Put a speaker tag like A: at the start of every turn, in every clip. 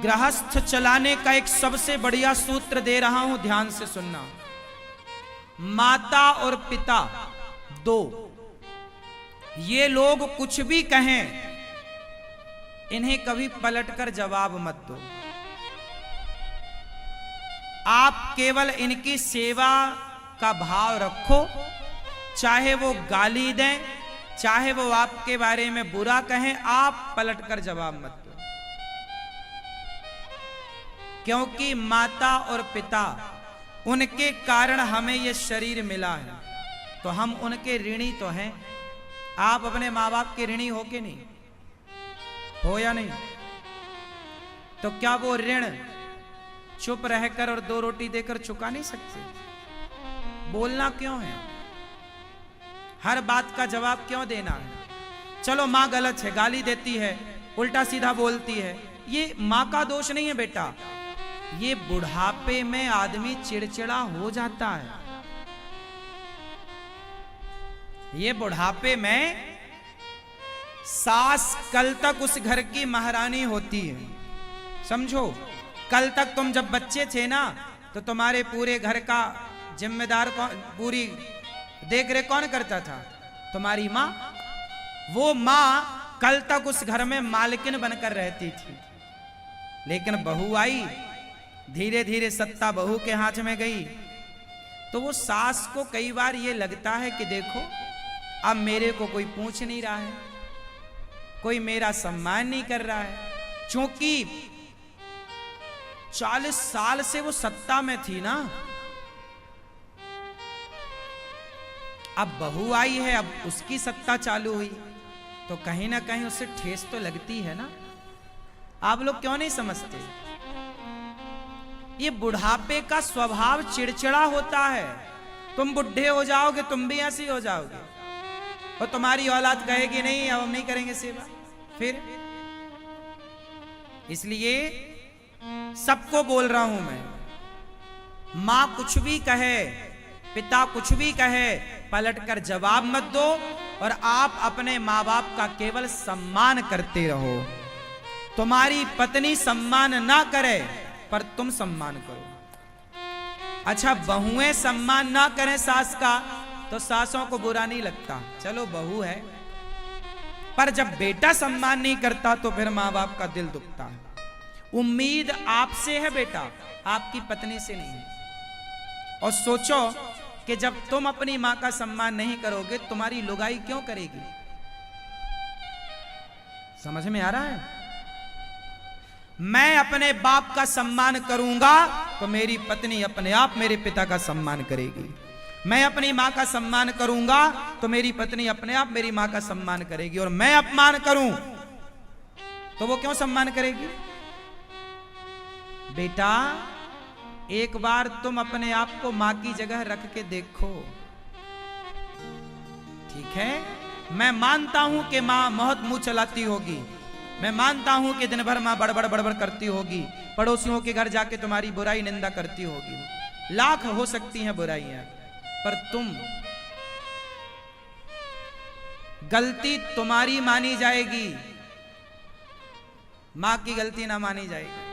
A: गृहस्थ चलाने का एक सबसे बढ़िया सूत्र दे रहा हूं, ध्यान से सुनना। माता और पिता दो, ये लोग कुछ भी कहें, इन्हें कभी पलटकर जवाब मत दो। आप केवल इनकी सेवा का भाव रखो, चाहे वो गाली दें, चाहे वो आपके बारे में बुरा कहें, आप पलटकर जवाब मत दो। क्योंकि माता और पिता, उनके कारण हमें यह शरीर मिला है, तो हम उनके ऋणी तो हैं। आप अपने माँ बाप के ऋणी हो कि नहीं हो या नहीं? तो क्या वो ऋण चुप रहकर और 2 रोटी देकर चुका नहीं सकते? बोलना क्यों है? हर बात का जवाब क्यों देना है? चलो माँ गलत है, गाली देती है, उल्टा सीधा बोलती है, ये माँ का दोष नहीं है बेटा। ये बुढ़ापे में आदमी चिड़चिड़ा हो जाता है। ये बुढ़ापे में सास कल तक उस घर की महारानी होती है, समझो। कल तक तुम जब बच्चे थे ना, तो तुम्हारे पूरे घर का जिम्मेदार कौन, पूरी देख रेख कौन करता था? तुम्हारी माँ। वो माँ कल तक उस घर में मालकिन बनकर रहती थी, लेकिन बहू आई, धीरे धीरे सत्ता बहू के हाथ में गई, तो वो सास को कई बार ये लगता है कि देखो अब मेरे को कोई पूछ नहीं रहा है, कोई मेरा सम्मान नहीं कर रहा है। क्योंकि 40 साल से वो सत्ता में थी ना, अब बहू आई है, अब उसकी सत्ता चालू हुई, तो कहीं ना कहीं उससे ठेस तो लगती है ना। आप लोग क्यों नहीं समझते? ये बुढ़ापे का स्वभाव चिड़चिड़ा होता है। तुम बुढ़े हो जाओगे, तुम भी ऐसे हो जाओगे, और तुम्हारी औलाद कहेगी नहीं अब हम नहीं करेंगे सेवा। फिर इसलिए सबको बोल रहा हूं मैं, मां कुछ भी कहे, पिता कुछ भी कहे, पलटकर जवाब मत दो, और आप अपने मां बाप का केवल सम्मान करते रहो। तुम्हारी पत्नी सम्मान ना करे, पर तुम सम्मान करो। अच्छा, बहुएं सम्मान ना करें सास का, तो सासों को बुरा नहीं लगता, चलो बहू है। पर जब बेटा सम्मान नहीं करता, तो फिर मां बाप का दिल दुखता है। उम्मीद आपसे है बेटा, आपकी पत्नी से नहीं है। और सोचो कि जब तुम अपनी मां का सम्मान नहीं करोगे, तुम्हारी लुगाई क्यों करेगी? समझ में आ रहा है? मैं अपने बाप का सम्मान करूंगा, तो मेरी पत्नी अपने आप मेरे पिता का सम्मान करेगी। मैं अपनी मां का सम्मान करूंगा, तो मेरी पत्नी अपने आप मेरी मां का सम्मान करेगी। और मैं अपमान करूं, तो वो क्यों सम्मान करेगी? बेटा, एक बार तुम अपने आप को मां की जगह रख के देखो, ठीक है? मैं मानता हूं कि मां बहुत मुंह चलाती होगी, मैं मानता हूं कि दिन भर मां बड़बड़ बड़बड़ करती होगी, पड़ोसियों के घर जाके तुम्हारी बुराई निंदा करती होगी, लाख हो सकती हैं बुराइयां, पर तुम, गलती तुम्हारी मानी जाएगी, मां की गलती ना मानी जाएगी।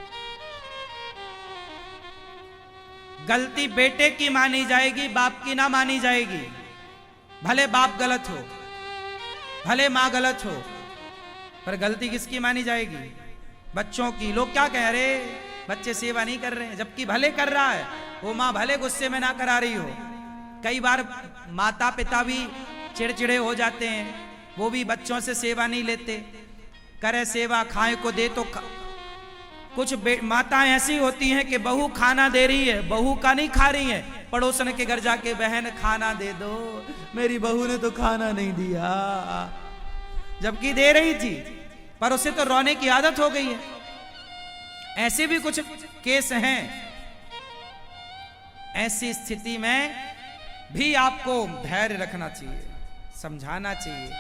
A: गलती बेटे की मानी जाएगी, बाप की ना मानी जाएगी। भले बाप गलत हो, भले मां गलत हो, पर गलती किसकी मानी जाएगी? बच्चों की। लोग क्या कह रहे, बच्चे सेवा नहीं कर रहे हैं, जबकि भले कर रहा है वो, मां भले गुस्से में ना करा रही हो। कई बार माता पिता भी चिड़चिड़े हो जाते हैं, वो भी बच्चों से सेवा नहीं लेते। करे सेवा खाए को दे तो कुछ माताएं ऐसी होती हैं कि बहू खाना दे रही है, बहू का नहीं खा रही है, पड़ोसन के घर जाके बहन खाना दे दो, मेरी बहू ने तो खाना नहीं दिया, जबकि दे रही थी, पर उसे तो रोने की आदत हो गई है। ऐसे भी कुछ केस हैं। ऐसी स्थिति में भी आपको धैर्य रखना चाहिए, समझाना चाहिए,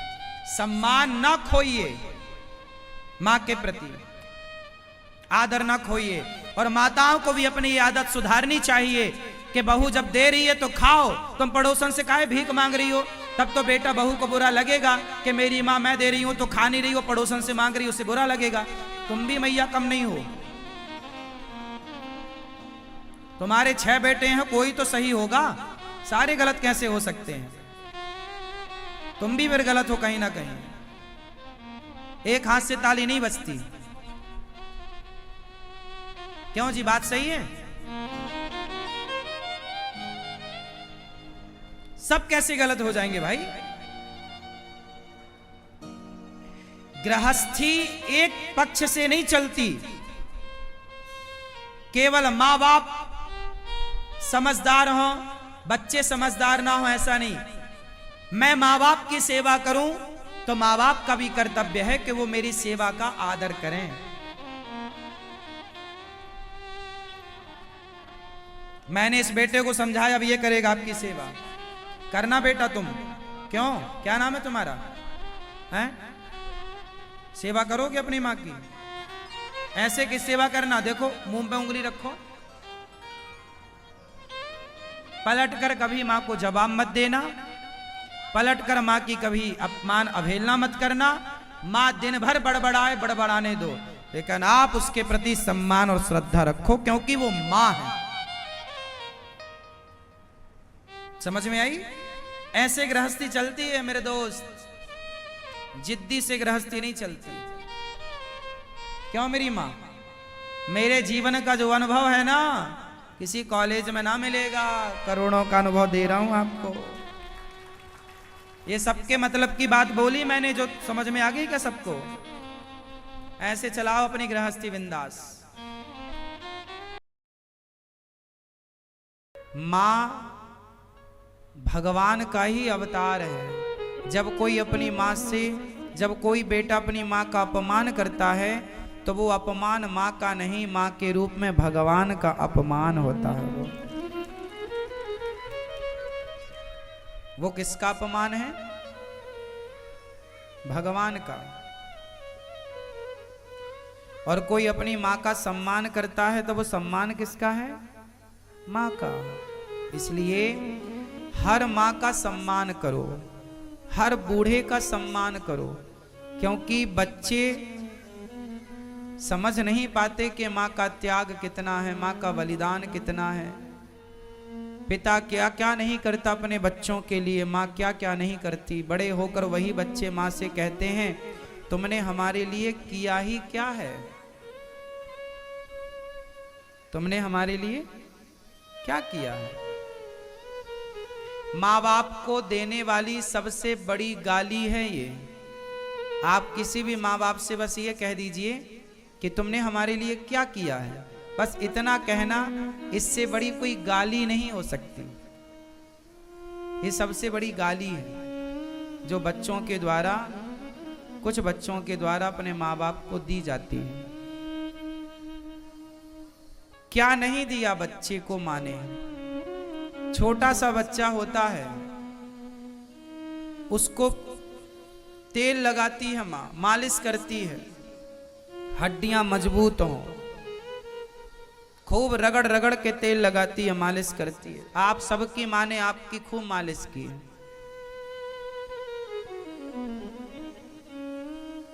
A: सम्मान ना खोइए, मां के प्रति आदर ना खोइए। और माताओं को भी अपनी ये आदत सुधारनी चाहिए कि बहू जब दे रही है तो खाओ, तुम पड़ोसन से काहे भीख मांग रही हो? तब तो बेटा बहू को बुरा लगेगा कि मेरी माँ मैं दे रही हूं तो खा नहीं रही हो, पड़ोसन से मांग रही हो, उससे बुरा लगेगा। तुम भी मैया कम नहीं हो, तुम्हारे 6 बेटे हैं, कोई तो सही होगा, सारे गलत कैसे हो सकते हैं? तुम भी फिर गलत हो कहीं ना कहीं। एक हाथ से ताली नहीं बजती। क्यों जी, बात सही है? सब कैसे गलत हो जाएंगे भाई? गृहस्थी एक पक्ष से नहीं चलती। केवल मां बाप समझदार हो, बच्चे समझदार ना हो, ऐसा नहीं। मैं मां बाप की सेवा करूं तो मां बाप का भी कर्तव्य है कि वो मेरी सेवा का आदर करें। मैंने इस बेटे को समझाया, अब ये करेगा आपकी सेवा। करना बेटा तुम। क्यों, क्या नाम है तुम्हारा? हैं? सेवा करोगे अपनी मां की? ऐसे की सेवा करना। देखो, मुंह पे उंगली रखो, पलट कर कभी मां को जवाब मत देना, पलट कर मां की कभी अपमान अवहेलना मत करना। मां दिन भर बड़बड़ाए, बड़बड़ाने दो, लेकिन आप उसके प्रति सम्मान और श्रद्धा रखो, क्योंकि वो मां है। समझ में आई? ऐसे गृहस्थी चलती है मेरे दोस्त, जिद्दी से गृहस्थी नहीं चलती। क्यों मेरी मां? मेरे जीवन का जो अनुभव है ना, किसी कॉलेज में ना मिलेगा। करोड़ों का अनुभव दे रहा हूं आपको। ये सबके मतलब की बात बोली मैंने, जो समझ में आ गई क्या सबको? ऐसे चलाओ अपनी गृहस्थी बिंदास। मां भगवान का ही अवतार है। जब कोई अपनी मां से, जब कोई बेटा अपनी मां का अपमान करता है तो वो अपमान मां का नहीं, मां के रूप में भगवान का अपमान होता है। वो किसका अपमान है? भगवान का। और कोई अपनी मां का सम्मान करता है तो वो सम्मान किसका है? मां का। इसलिए हर मां का सम्मान करो, हर बूढ़े का सम्मान करो, क्योंकि बच्चे समझ नहीं पाते कि मां का त्याग कितना है, मां का बलिदान कितना है। पिता क्या क्या नहीं करता अपने बच्चों के लिए, मां क्या क्या नहीं करती। बड़े होकर वही बच्चे मां से कहते हैं, तुमने हमारे लिए किया ही क्या है? तुमने हमारे लिए क्या किया है? माँ बाप को देने वाली सबसे बड़ी गाली है ये। आप किसी भी माँ बाप से बस ये कह दीजिए कि तुमने हमारे लिए क्या किया है, बस इतना कहना, इससे बड़ी कोई गाली नहीं हो सकती। ये सबसे बड़ी गाली है जो बच्चों के द्वारा, कुछ बच्चों के द्वारा अपने माँ बाप को दी जाती है। क्या नहीं दिया बच्चे को माँ ने? छोटा सा बच्चा होता है, उसको तेल लगाती है माँ, मालिश करती है, हड्डियां मजबूत हों, खूब रगड़ रगड़ के तेल लगाती है, मालिश करती है। आप सबकी माँ ने आपकी खूब मालिश की है।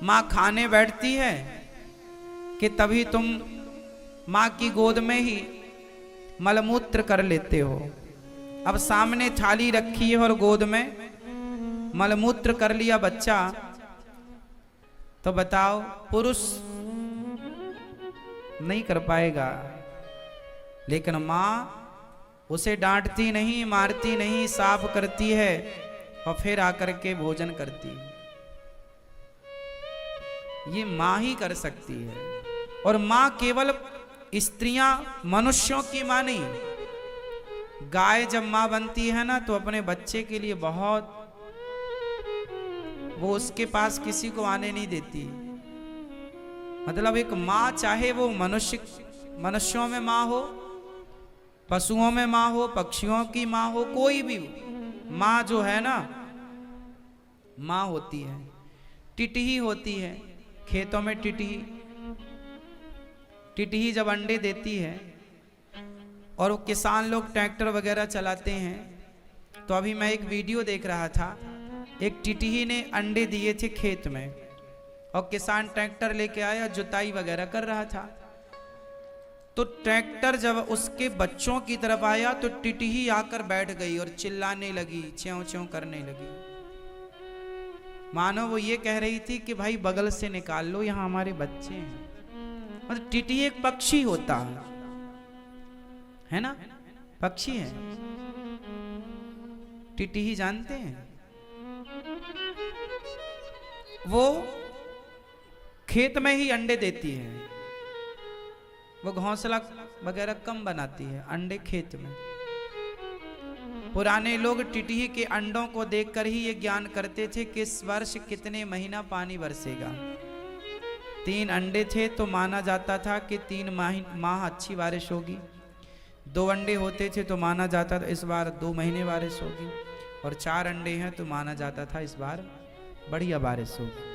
A: माँ खाने बैठती है कि तभी तुम माँ की गोद में ही मलमूत्र कर लेते हो। अब सामने थाली रखी है और गोद में मलमूत्र कर लिया बच्चा, तो बताओ पुरुष नहीं कर पाएगा, लेकिन माँ उसे डांटती नहीं, मारती नहीं, साफ करती है और फिर आकर के भोजन करती है। ये माँ ही कर सकती है। और माँ केवल स्त्रियां, मनुष्यों की माँ नहीं। गाय जब माँ बनती है ना, तो अपने बच्चे के लिए बहुत, वो उसके पास किसी को आने नहीं देती। मतलब एक माँ, चाहे वो मनुष्यों में माँ हो, पशुओं में माँ हो, पक्षियों की माँ हो, कोई भी माँ जो है ना, माँ होती है। टिटही होती है खेतों में, टिटही जब अंडे देती है और वो किसान लोग ट्रैक्टर वगैरह चलाते हैं, तो अभी मैं एक वीडियो देख रहा था, एक टिटही ने अंडे दिए थे खेत में और किसान ट्रैक्टर लेके आया, जुताई वगैरह कर रहा था। तो ट्रैक्टर जब उसके बच्चों की तरफ आया तो टिटही आकर बैठ गई और चिल्लाने लगी, च्यों च्यों करने लगी, मानो वो ये कह रही थी कि भाई बगल से निकाल लो, यहां हमारे बच्चे हैं। मतलब टिटही एक पक्षी होता है ना, पक्षी है टिटही, जानते हैं? वो खेत में ही अंडे देती है, वो घोंसला वगैरह कम बनाती है, अंडे खेत में। पुराने लोग टिटही के अंडों को देखकर ही ये ज्ञान करते थे कि इस वर्ष कितने महीना पानी बरसेगा। 3 अंडे थे तो माना जाता था कि 3 माह अच्छी बारिश होगी। 2 अंडे होते थे तो माना जाता था इस बार 2 महीने बारिश होगी। और 4 अंडे हैं तो माना जाता था इस बार बढ़िया बारिश होगी।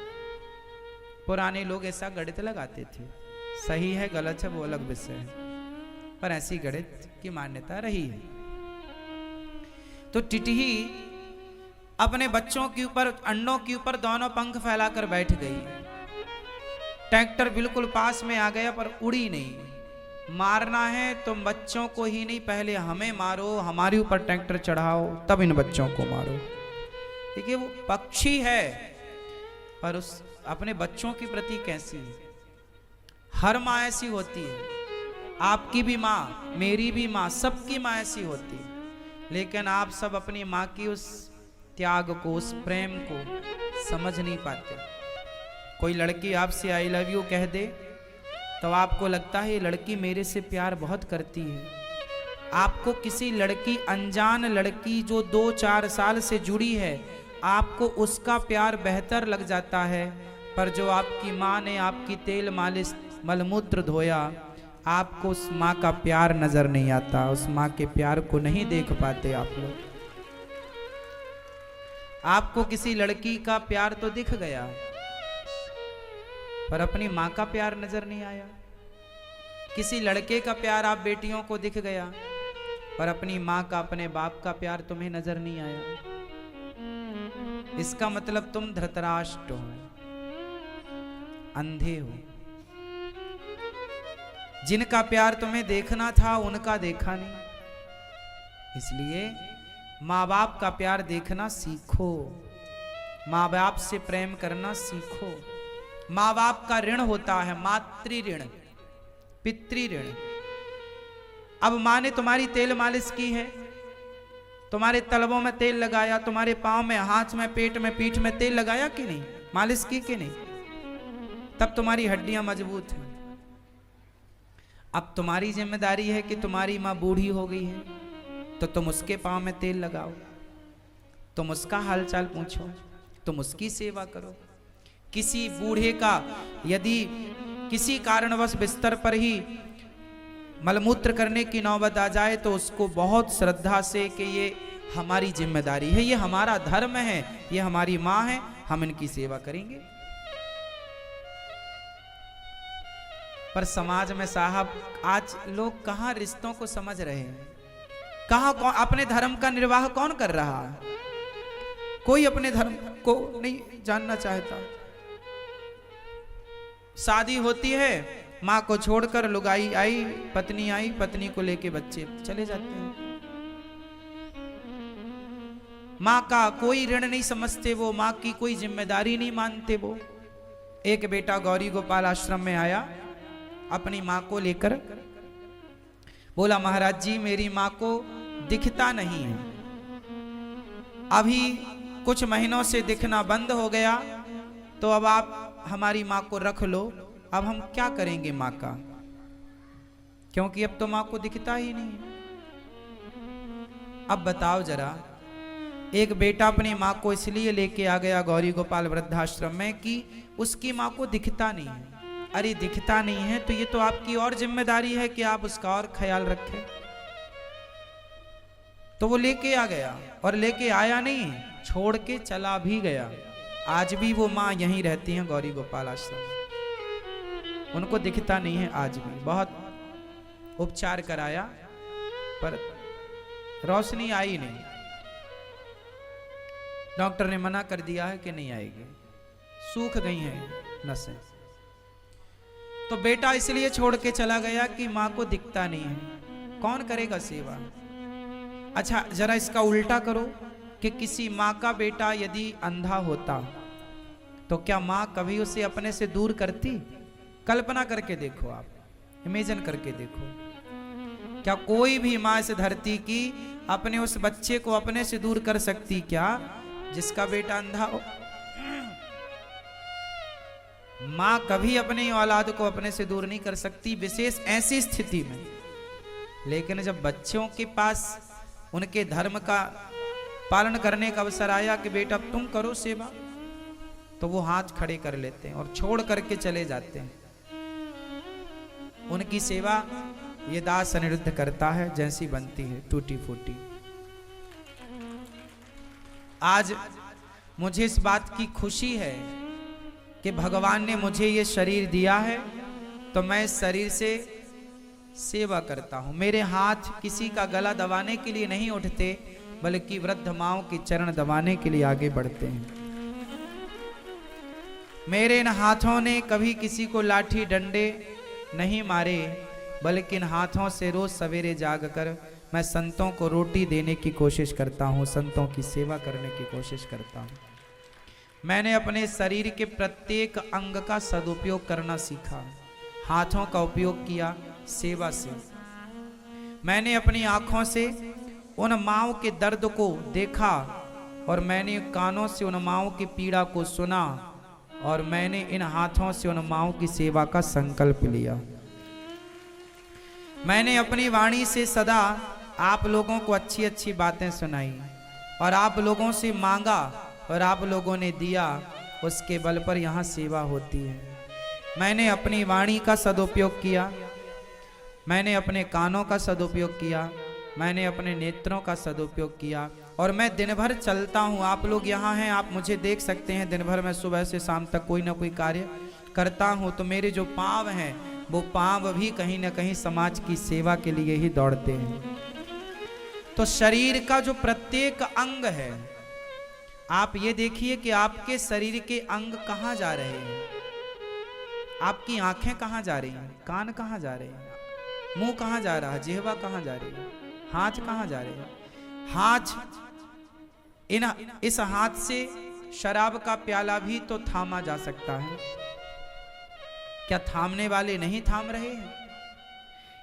A: पुराने लोग ऐसा गणित लगाते थे। सही है गलत है वो अलग विषय है, पर ऐसी गणित की मान्यता रही है। तो टिटही अपने बच्चों के ऊपर, अंडों के ऊपर दोनों पंख फैलाकर बैठ गई। ट्रैक्टर बिल्कुल पास में आ गया पर उड़ी नहीं। मारना है तो बच्चों को ही नहीं, पहले हमें मारो, हमारे ऊपर ट्रैक्टर चढ़ाओ, तब इन बच्चों को मारो। देखिए वो पक्षी है पर उस अपने बच्चों के प्रति कैसी है। हर माँ ऐसी होती है, आपकी भी माँ, मेरी भी माँ, सबकी माँ ऐसी होती है। लेकिन आप सब अपनी माँ की उस त्याग को, उस प्रेम को समझ नहीं पाते। कोई लड़की आपसे आई लव यू कह दे तो आपको लगता है ये लड़की मेरे से प्यार बहुत करती है। आपको किसी लड़की, अनजान लड़की जो 2-4 साल से जुड़ी है, आपको उसका प्यार बेहतर लग जाता है। पर जो आपकी माँ ने आपकी तेल मालिश मलमूत्र धोया, आपको उस माँ का प्यार नजर नहीं आता, उस माँ के प्यार को नहीं देख पाते आप लोग। आपको किसी लड़की का प्यार तो दिख गया पर अपनी माँ का प्यार नजर नहीं आया। किसी लड़के का प्यार आप बेटियों को दिख गया पर अपनी माँ का, अपने बाप का प्यार तुम्हें नजर नहीं आया। इसका मतलब तुम धृतराष्ट्र हो, अंधे हो। जिनका प्यार तुम्हें देखना था उनका देखा नहीं। इसलिए माँ बाप का प्यार देखना सीखो, माँ बाप से प्रेम करना सीखो। माँ बाप का ऋण होता है, मातृ ऋण, पितृ ऋण। अब माँ ने तुम्हारी तेल मालिश की है, तुम्हारे तलवों में तेल लगाया, तुम्हारे पाँव में, हाथ में, पेट में, पीठ में तेल लगाया कि नहीं, मालिश की कि नहीं, तब तुम्हारी हड्डियां मजबूत हैं। अब तुम्हारी जिम्मेदारी है कि तुम्हारी माँ बूढ़ी हो गई है तो तुम उसके पाँव में तेल लगाओ, तुम उसका हालचाल पूछो, तुम उसकी सेवा करो। किसी बूढ़े का यदि किसी कारणवश बिस्तर पर ही मलमूत्र करने की नौबत आ जाए तो उसको बहुत श्रद्धा से कि ये हमारी जिम्मेदारी है, ये हमारा धर्म है, ये हमारी माँ है, हम इनकी सेवा करेंगे। पर समाज में साहब आज लोग कहाँ रिश्तों को समझ रहे हैं, कहाँ अपने धर्म का निर्वाह कौन कर रहा है। कोई अपने धर्म को नहीं जानना चाहता। शादी होती है, माँ को छोड़कर लुगाई आई, पत्नी आई, पत्नी को लेके बच्चे चले जाते हैं। माँ का कोई ऋण नहीं समझते वो, माँ की कोई जिम्मेदारी नहीं मानते वो। एक बेटा गौरी गोपाल आश्रम में आया अपनी माँ को लेकर, बोला महाराज जी मेरी माँ को दिखता नहीं है, अभी कुछ महीनों से दिखना बंद हो गया, तो अब आप हमारी माँ को रख लो। अब हम क्या करेंगे माँ का, क्योंकि अब तो माँ को दिखता ही नहीं। अब बताओ जरा, एक बेटा अपनी माँ को इसलिए लेके आ गया गौरी गोपाल वृद्धाश्रम में कि उसकी माँ को दिखता नहीं है। अरे दिखता नहीं है तो ये तो आपकी और जिम्मेदारी है कि आप उसका और ख्याल रखें। तो वो लेके आ गया, और लेके आया नहीं, छोड़ के चला भी गया। आज भी वो माँ यहीं रहती हैं गौरी गोपाल आश्रम, उनको दिखता नहीं है आज भी। बहुत उपचार कराया पर रोशनी आई नहीं, डॉक्टर ने मना कर दिया है कि नहीं आएगी, सूख गई हैं नसें। तो बेटा इसलिए छोड़ के चला गया कि माँ को दिखता नहीं है, कौन करेगा सेवा। अच्छा जरा इसका उल्टा करो कि किसी माँ का बेटा यदि अंधा होता तो क्या माँ कभी उसे अपने से दूर करती? कल्पना करके देखो, आप इमेजिन करके देखो, क्या कोई भी माँ इस धरती की अपने उस बच्चे को अपने से दूर कर सकती क्या जिसका बेटा अंधा हो? माँ कभी अपनी औलाद को अपने से दूर नहीं कर सकती, विशेष ऐसी स्थिति में। लेकिन जब बच्चों के पास उनके धर्म का पालन करने का अवसर आया कि बेटा तुम करो सेवा, तो वो हाथ खड़े कर लेते हैं और छोड़ करके चले जाते हैं। उनकी सेवा ये दास अनिरुद्ध करता है, जैसी बनती है टूटी फूटी। आज मुझे इस बात की खुशी है कि भगवान ने मुझे ये शरीर दिया है, तो मैं इस शरीर से सेवा करता हूं। मेरे हाथ किसी का गला दबाने के लिए नहीं उठते, बल्कि वृद्ध माओं के चरण दबाने के लिए आगे बढ़ते हैं। मेरे इन हाथों ने कभी किसी को लाठी डंडे नहीं मारे, बल्कि इन हाथों से रोज सवेरे जागकर मैं संतों को रोटी देने की कोशिश करता हूँ, संतों की सेवा करने की कोशिश करता हूँ। मैंने अपने शरीर के प्रत्येक अंग का सदुपयोग करना सीखा, हाथों का उपयोग किया सेवा से। मैंने अपनी आंखों से उन माँओं के दर्द को देखा, और मैंने कानों से उन माँओं की पीड़ा को सुना, और मैंने इन हाथों से उन माँओं की सेवा का संकल्प लिया। मैंने अपनी वाणी से सदा आप लोगों को अच्छी अच्छी बातें सुनाई, और आप लोगों से मांगा और आप लोगों ने दिया, उसके बल पर यहाँ सेवा होती है। मैंने अपनी वाणी का सदुपयोग किया, मैंने अपने कानों का सदुपयोग किया, मैंने अपने नेत्रों का सदुपयोग किया, और मैं दिन भर चलता हूँ। आप लोग यहाँ हैं, आप मुझे देख सकते हैं। दिन भर मैं सुबह से शाम तक कोई ना कोई कार्य करता हूँ, तो मेरे जो पाँव हैं वो पाँव भी कहीं ना कहीं समाज की सेवा के लिए ही दौड़ते हैं। तो शरीर का जो प्रत्येक अंग है, आप ये देखिए कि आपके शरीर के अंग कहाँ जा रहे हैं। आपकी आंखें कहाँ जा रही हैं, कान कहाँ जा रहे हैं, मुंह कहाँ जा रहा है, जिह्वा कहाँ जा रही है, हाथ कहाँ जा रहे हैं। हाथ, इस हाथ से शराब का प्याला भी तो थामा जा सकता है, क्या थामने वाले नहीं थाम रहे हैं?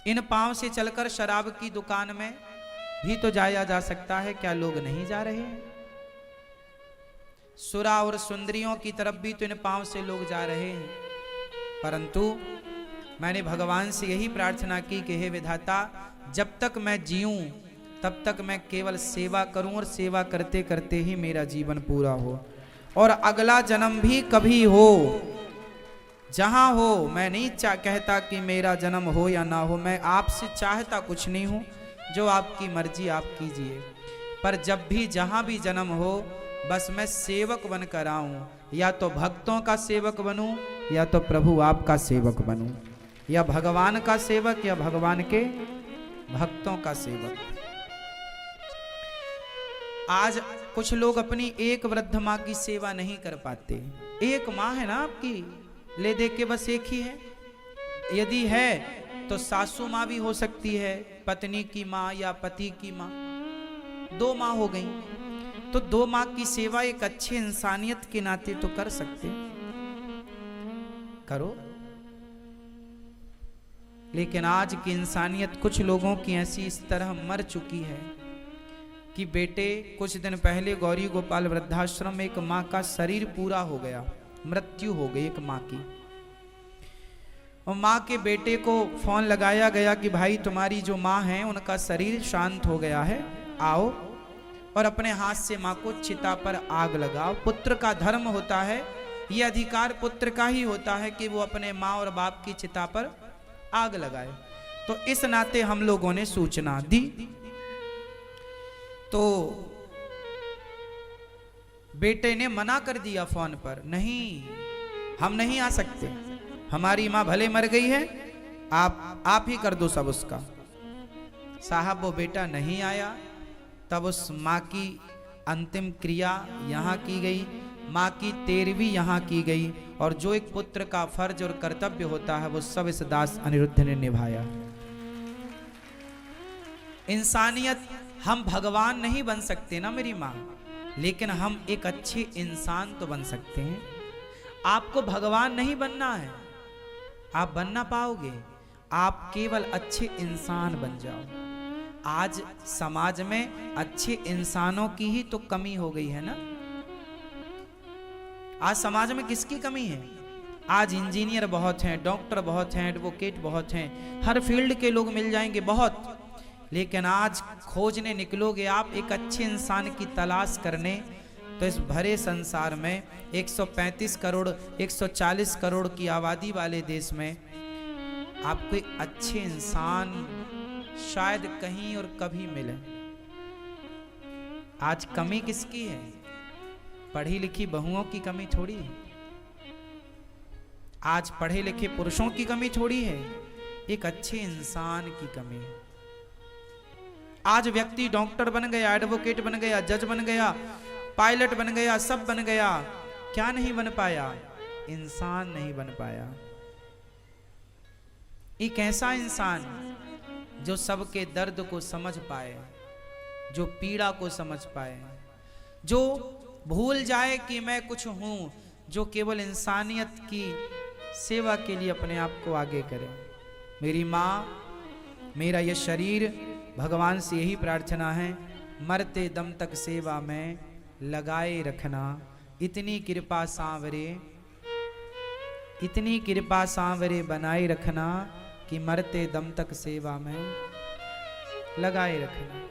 A: इन पांव से चलकर शराब की दुकान में भी तो जाया जा सकता है, क्या लोग नहीं जा रहे हैं? सुरा और सुंदरियों की तरफ भी तो इन पांव से लोग जा रहे हैं। परंतु मैंने भगवान से यही प्रार्थना की कि हे विधाता, जब तक मैं जीऊं तब तक मैं केवल सेवा करूं, और सेवा करते करते ही मेरा जीवन पूरा हो, और अगला जन्म भी कभी हो, जहां हो। मैं नहीं कहता कि मेरा जन्म हो या ना हो, मैं आपसे चाहता कुछ नहीं हूं, जो आपकी मर्जी आप कीजिए। पर जब भी जहां भी जन्म हो, बस मैं सेवक बनकर आऊं, या तो भक्तों का सेवक बनूं, या तो प्रभु आपका सेवक बनूं, या भगवान का सेवक, या भगवान के भक्तों का सेवक। आज कुछ लोग अपनी एक वृद्ध माँ की सेवा नहीं कर पाते। एक माँ है ना आपकी, ले दे के बस एक ही है। यदि है तो सासू माँ भी हो सकती है, पत्नी की माँ या पति की माँ, दो माँ हो गई। तो दो माँ की सेवा एक अच्छी इंसानियत के नाते तो कर सकते, करो। लेकिन आज की इंसानियत कुछ लोगों की ऐसी इस तरह मर चुकी है कि बेटे, कुछ दिन पहले गौरी गोपाल वृद्धाश्रम में एक माँ का शरीर पूरा हो गया, मृत्यु हो गई एक माँ की। और माँ के बेटे को फोन लगाया गया कि भाई तुम्हारी जो माँ है उनका शरीर शांत हो गया है, आओ और अपने हाथ से माँ को चिता पर आग लगाओ। पुत्र का धर्म होता है, ये अधिकार पुत्र का ही होता है कि वो अपने माँ और बाप की चिता पर आग लगाए। तो इस नाते हम लोगों ने सूचना दी। तो बेटे ने मना कर दिया फोन पर, नहीं हम नहीं आ सकते, हमारी माँ भले मर गई है, आप ही कर दो सब उसका। साहब वो बेटा नहीं आया। तब उस माँ की अंतिम क्रिया यहाँ की गई। माँ की 13वीं यहाँ की गई, और जो एक पुत्र का फर्ज और कर्तव्य होता है वो सब इस दास अनिरुद्ध ने निभाया। इंसानियत, हम भगवान नहीं बन सकते ना मेरी माँ, लेकिन हम एक अच्छे इंसान तो बन सकते हैं। आपको भगवान नहीं बनना है, आप बन ना पाओगे, आप केवल अच्छे इंसान बन जाओ। आज समाज में अच्छे इंसानों की ही तो कमी हो गई है ना। आज समाज में किसकी कमी है? आज इंजीनियर बहुत हैं, डॉक्टर बहुत हैं, एडवोकेट बहुत हैं, हर फील्ड के लोग मिल जाएंगे बहुत, लेकिन आज खोजने निकलोगे आप एक अच्छे इंसान की तलाश करने, तो इस भरे संसार में 135 करोड़ 140 करोड़ की आबादी वाले देश में आपको एक अच्छे इंसान शायद कहीं और कभी मिले। आज कमी किसकी है? पढ़ी लिखी बहुओं की कमी थोड़ी है, आज पढ़े लिखे पुरुषों की कमी थोड़ी है, एक अच्छे इंसान की कमी है। आज व्यक्ति डॉक्टर बन गया, एडवोकेट बन गया, जज बन गया, पायलट बन गया, सब बन गया, क्या नहीं बन पाया? इंसान नहीं बन पाया। एक ऐसा इंसान जो सबके दर्द को समझ पाए, जो पीड़ा को समझ पाए, जो भूल जाए कि मैं कुछ हूं, जो केवल इंसानियत की सेवा के लिए अपने आप को आगे करे। मेरी माँ, मेरा यह शरीर, भगवान से यही प्रार्थना है, मरते दम तक सेवा में लगाए रखना। इतनी कृपा सांवरे, इतनी कृपा सांवरे बनाए रखना कि मरते दम तक सेवा में लगाए रखना।